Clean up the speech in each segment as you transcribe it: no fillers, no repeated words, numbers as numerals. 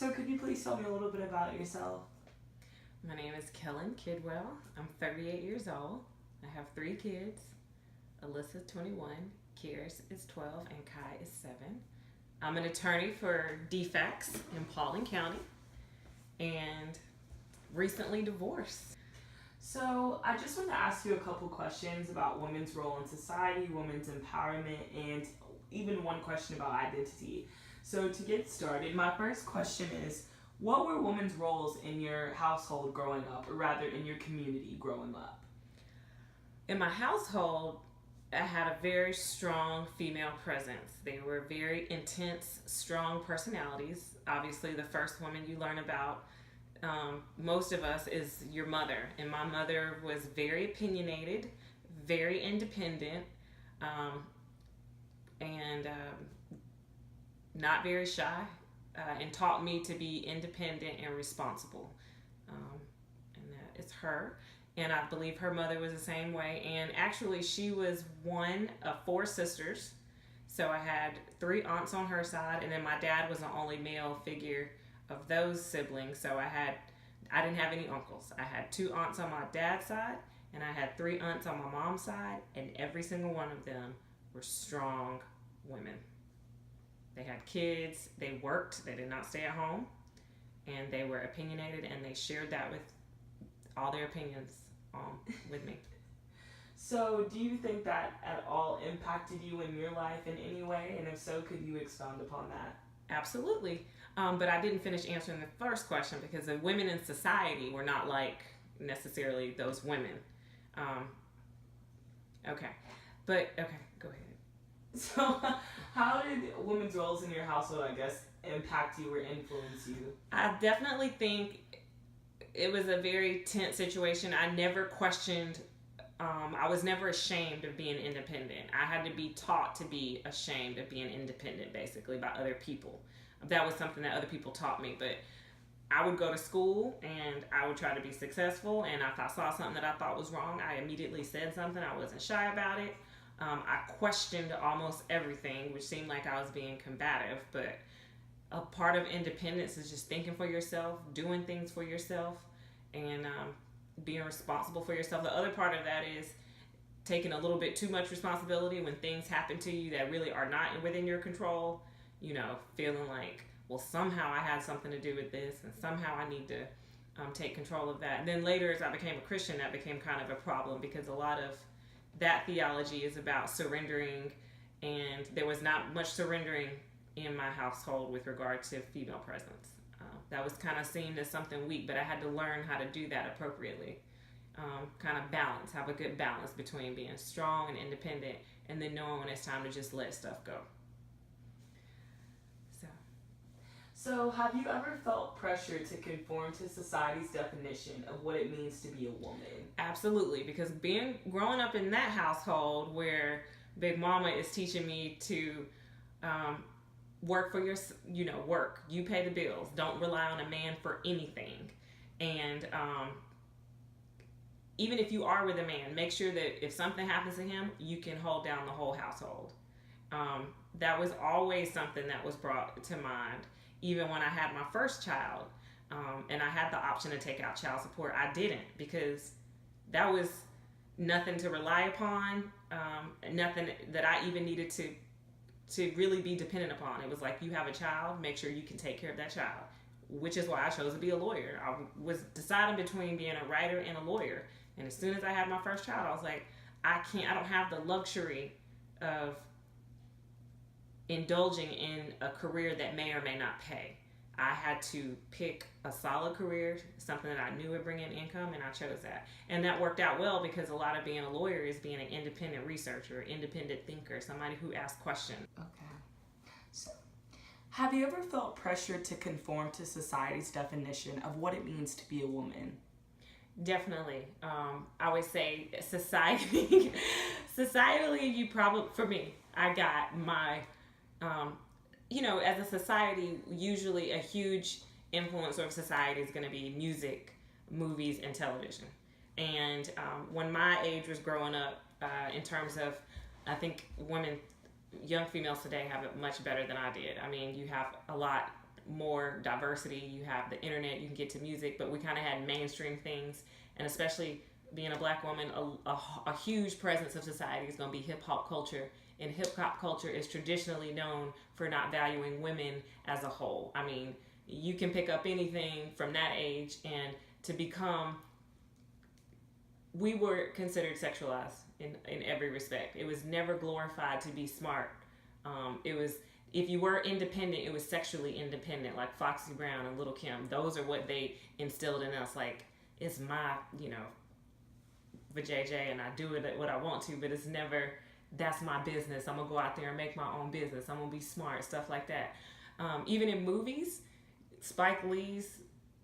So could you please tell me a little bit about yourself? My name is Kellen Kidwell. I'm 38 years old. I have 3 kids. Alyssa, 21, Kieris is 12, and Kai is 7. I'm an attorney for DFACS in Paulding County and recently divorced. So I just want to ask you a couple questions about women's role in society, women's empowerment, and even one question about identity. So to get started, my first question is, what were women's roles in your household growing up, or rather in your community growing up? In my household, I had a very strong female presence. They were very intense, strong personalities. Obviously, the first woman you learn about, most of us, is your mother. And my mother was very opinionated, very independent, and not very shy, and taught me to be independent and responsible. And that is her. And I believe her mother was the same way. And actually, she was one of 4 sisters. So I had 3 aunts on her side, and then my dad was the only male figure of those siblings. So I didn't have any uncles. I had 2 aunts on my dad's side, and I had 3 aunts on my mom's side, and every single one of them were strong women. They had kids, they worked, they did not stay at home, and they were opinionated, and they shared that with all their opinions with me. So do you think that at all impacted you in your life in any way? And if so, could you expound upon that? Absolutely. But I didn't finish answering the first question because the women in society were not like necessarily those women. Okay. But, okay, go ahead. So how did women's roles in your household, I guess, impact you or influence you? I definitely think it was a very tense situation. I never questioned, I was never ashamed of being independent. I had to be taught to be ashamed of being independent, basically, by other people. That was something that other people taught me. But I would go to school and I would try to be successful. And if I saw something that I thought was wrong, I immediately said something. I wasn't shy about it. I questioned almost everything, which seemed like I was being combative. But a part of independence is just thinking for yourself, doing things for yourself, and being responsible for yourself. The other part of that is taking a little bit too much responsibility when things happen to you that really are not within your control. You know, feeling like, well, somehow I had something to do with this, and somehow I need to take control of that. And then later, as I became a Christian, that became kind of a problem because a lot of that theology is about surrendering, and there was not much surrendering in my household with regard to female presence. That was kind of seen as something weak, but I had to learn how to do that appropriately. Kind of balance, have a good balance between being strong and independent, and then knowing when it's time to just let stuff go. So have you ever felt pressure to conform to society's definition of what it means to be a woman? Absolutely, because growing up in that household where Big Mama is teaching me to work for work. You pay the bills. Don't rely on a man for anything. And even if you are with a man, make sure that if something happens to him, you can hold down the whole household. That was always something that was brought to mind. Even when I had my first child, and I had the option to take out child support, I didn't, because that was nothing to rely upon, nothing that I even needed to really be dependent upon. It was like, you have a child, make sure you can take care of that child, which is why I chose to be a lawyer. I was deciding between being a writer and a lawyer. And as soon as I had my first child, I was like, I don't have the luxury of indulging in a career that may or may not pay. I had to pick a solid career, something that I knew would bring in income, and I chose that. And that worked out well because a lot of being a lawyer is being an independent researcher, independent thinker, somebody who asks questions. Okay. So, have you ever felt pressure to conform to society's definition of what it means to be a woman? Definitely. I always say societally, you probably, for me, I got my as a society, usually a huge influencer of society is going to be music, movies, and television. And when my age was growing up, in terms of, I think young females today have it much better than I did. I mean, you have a lot more diversity. You have the internet, you can get to music, but we kind of had mainstream things. And especially being a black woman, a huge presence of society is going to be hip hop culture. And hip hop culture is traditionally known for not valuing women as a whole. I mean, you can pick up anything from that age, and to become, we were considered sexualized in every respect. It was never glorified to be smart. It was, if you were independent, it was sexually independent, like Foxy Brown and Little Kim. Those are what they instilled in us. Like, it's my, vajayjay, and I do it what I want to, but it's never, that's my business. I'm gonna go out there and make my own business. I'm gonna be smart, stuff like that. Even in movies, Spike Lee's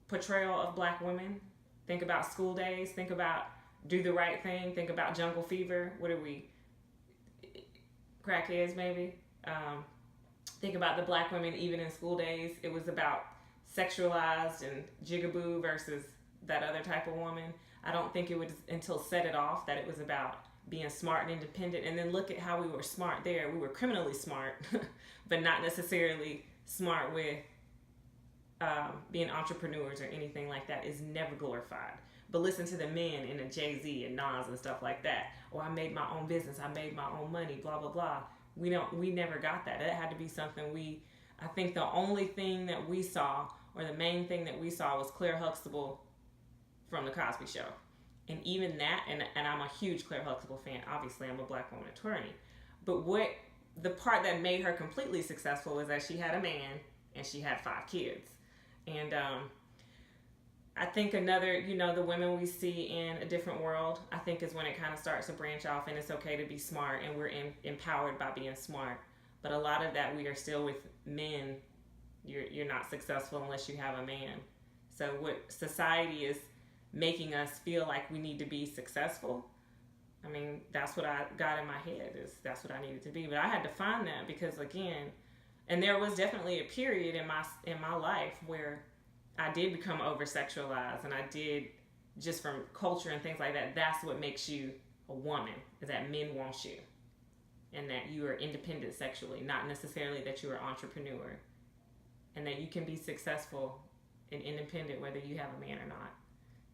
portrayal of black women. Think about School Days. Think about Do the Right Thing. Think about Jungle Fever. What are we? Crackheads, maybe. Think about the black women even in School Days. It was about sexualized and jigaboo versus that other type of woman. I don't think it was until Set It Off that it was about being smart and independent. And then look at how we were smart there. We were criminally smart, but not necessarily smart with being entrepreneurs or anything like that. Is never glorified. But listen to the men in the Jay-Z and Nas and stuff like that. Oh, I made my own business. I made my own money, blah, blah, blah. We never got that. It had to be something I think the only thing that we saw, or the main thing that we saw, was Claire Huxtable from The Cosby Show. And even that, and I'm a huge Claire Huxtable fan. Obviously, I'm a black woman attorney. But the part that made her completely successful was that she had a man and she had 5 kids. And I think another, the women we see in A Different World, I think is when it kind of starts to branch off, and it's okay to be smart, and we're empowered by being smart. But a lot of that, we are still with men. You're not successful unless you have a man. So what society is making us feel like we need to be successful, I mean, that's what I got in my head, is that's what I needed to be. But I had to find that, because again, and there was definitely a period in my life where I did become over-sexualized, and I did, just from culture and things like that, that's what makes you a woman, is that men want you, and that you are independent sexually, not necessarily that you're an entrepreneur, and that you can be successful and independent whether you have a man or not.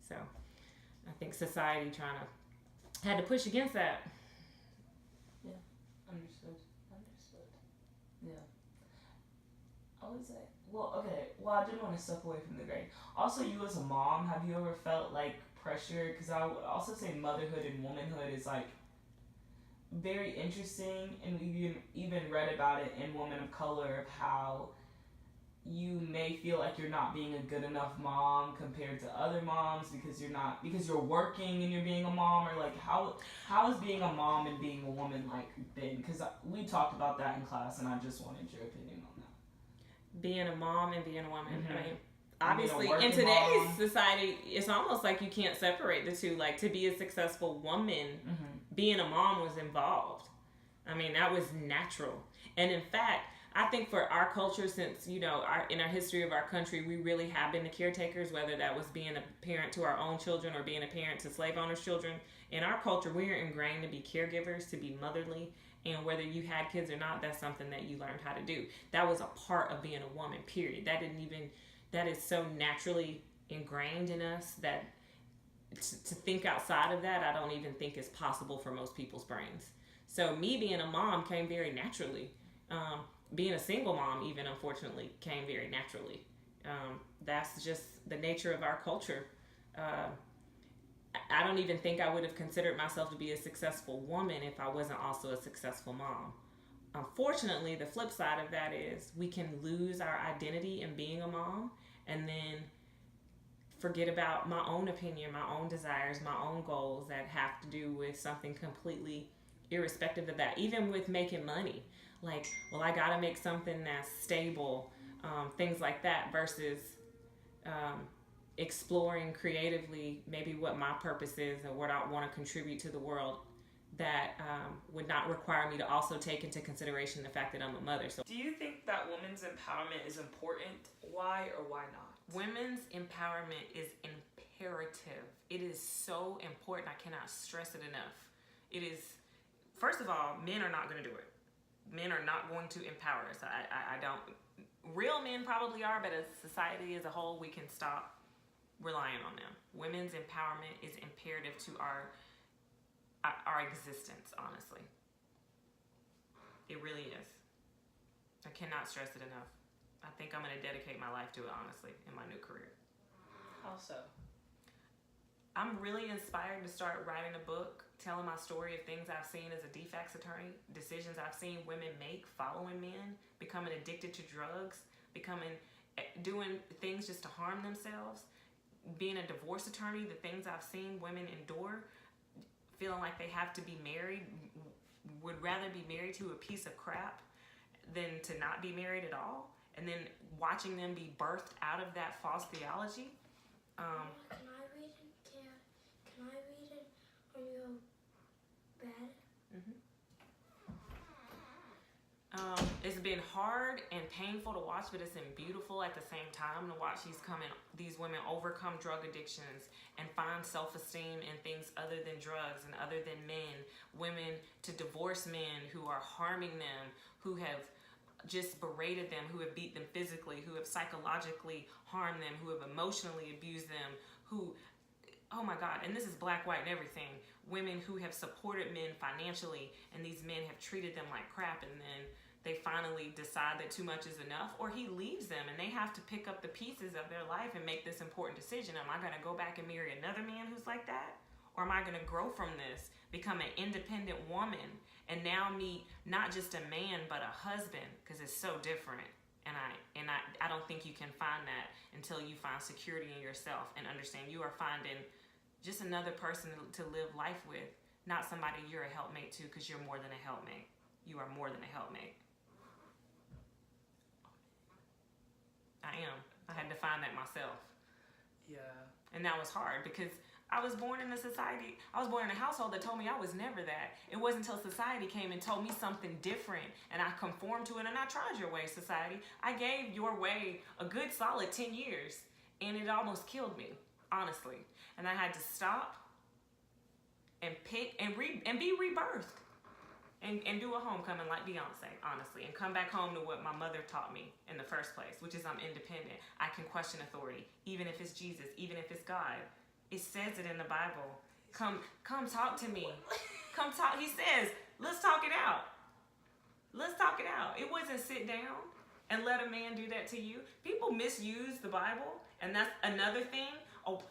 So I think society had to push against that. Yeah, understood. Yeah. I was like, I didn't want to step away from the grade. Also, you as a mom, have you ever felt like pressure? Because I would also say motherhood and womanhood is like very interesting, and we even read about it in Women of Color, of how you may feel like you're not being a good enough mom compared to other moms because you're working and you're being a mom, or like how is being a mom and being a woman like been? Because we talked about that in class, and I just wanted your opinion on that. Being a mom and being a woman. Mm-hmm. I mean, obviously in today's society, it's almost like you can't separate the two. Like, to be a successful woman, mm-hmm. being a mom was involved. I mean, that was natural. And in fact, I think for our culture, since, in our history of our country, we really have been the caretakers, whether that was being a parent to our own children or being a parent to slave owners' children. In our culture, we are ingrained to be caregivers, to be motherly, and whether you had kids or not, that's something that you learned how to do. That was a part of being a woman, period. That is so naturally ingrained in us that to think outside of that, I don't even think is possible for most people's brains. So me being a mom came very naturally. Being a single mom, even, unfortunately, came very naturally. That's just the nature of our culture. I don't even think I would have considered myself to be a successful woman if I wasn't also a successful mom. Unfortunately, the flip side of that is we can lose our identity in being a mom and then forget about my own opinion, my own desires, my own goals that have to do with something completely irrespective of that. Even with making money. Like, well, I gotta make something that's stable, things like that, versus exploring creatively maybe what my purpose is and what I want to contribute to the world that would not require me to also take into consideration the fact that I'm a mother. So, do you think that women's empowerment is important? Why or why not? Women's empowerment is imperative. It is so important. I cannot stress it enough. It is, first of all, men are not going to do it. Men are not going to empower us. real men probably are, but as society as a whole, we can stop relying on them. Women's empowerment is imperative to our existence, honestly. It really is. I cannot stress it enough. I think I'm going to dedicate my life to it, honestly, in my new career. How so? I'm really inspired to start writing a book, telling my story of things I've seen as a defects attorney, decisions I've seen women make following men, becoming addicted to drugs, doing things just to harm themselves, being a divorce attorney, the things I've seen women endure, feeling like they have to be married, would rather be married to a piece of crap than to not be married at all, and then watching them be birthed out of that false theology. Can I read it? Can I read it on your bed? It's been hard and painful to watch, but it's been beautiful at the same time to watch these women overcome drug addictions and find self-esteem in things other than drugs and other than men. Women to divorce men who are harming them, who have just berated them, who have beat them physically, who have psychologically harmed them, who have emotionally abused them, who, oh my God, and this is black, white, and everything. Women who have supported men financially, and these men have treated them like crap, and then they finally decide that too much is enough, or he leaves them, and they have to pick up the pieces of their life and make this important decision. Am I going to go back and marry another man who's like that? Or am I going to grow from this, become an independent woman, and now meet not just a man, but a husband, because it's so different. And I don't think you can find that until you find security in yourself and understand you are finding just another person to live life with, not somebody you're a helpmate to, because you're more than a helpmate. You are more than a helpmate. I am. I had to find that myself. Yeah. And that was hard because I was born in a household that told me I was never that. It wasn't until society came and told me something different and I conformed to it, and I tried your way, society. I gave your way a good solid 10 years and it almost killed me, honestly. And I had to stop and pick and be rebirthed. And do a homecoming like Beyonce, honestly, and come back home to what my mother taught me in the first place, which is I'm independent. I can question authority, even if it's Jesus, even if it's God. It says it in the Bible. Come talk to me. Come talk. He says, let's talk it out. Let's talk it out. It wasn't sit down and let a man do that to you. People misuse the Bible, and that's another thing. Oh,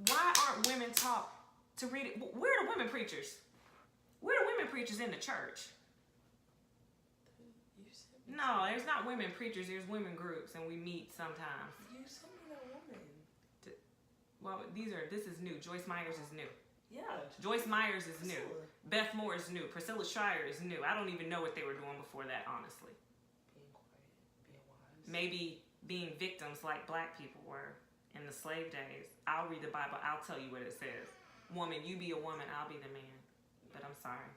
why aren't women taught to read it? Where are the women preachers? Where are women preachers in the church? No, there's not women preachers. There's women groups, and we meet sometimes. You sent me that woman. Well, this is new. Joyce Myers is new. Yeah. Joyce Myers is new. Priscilla. Beth Moore is new. Priscilla Schreier is new. I don't even know what they were doing before that, honestly. Being quiet, being wise. Maybe being victims like black people were in the slave days. I'll read the Bible. I'll tell you what it says. Woman, you be a woman. I'll be the man. But I'm sorry.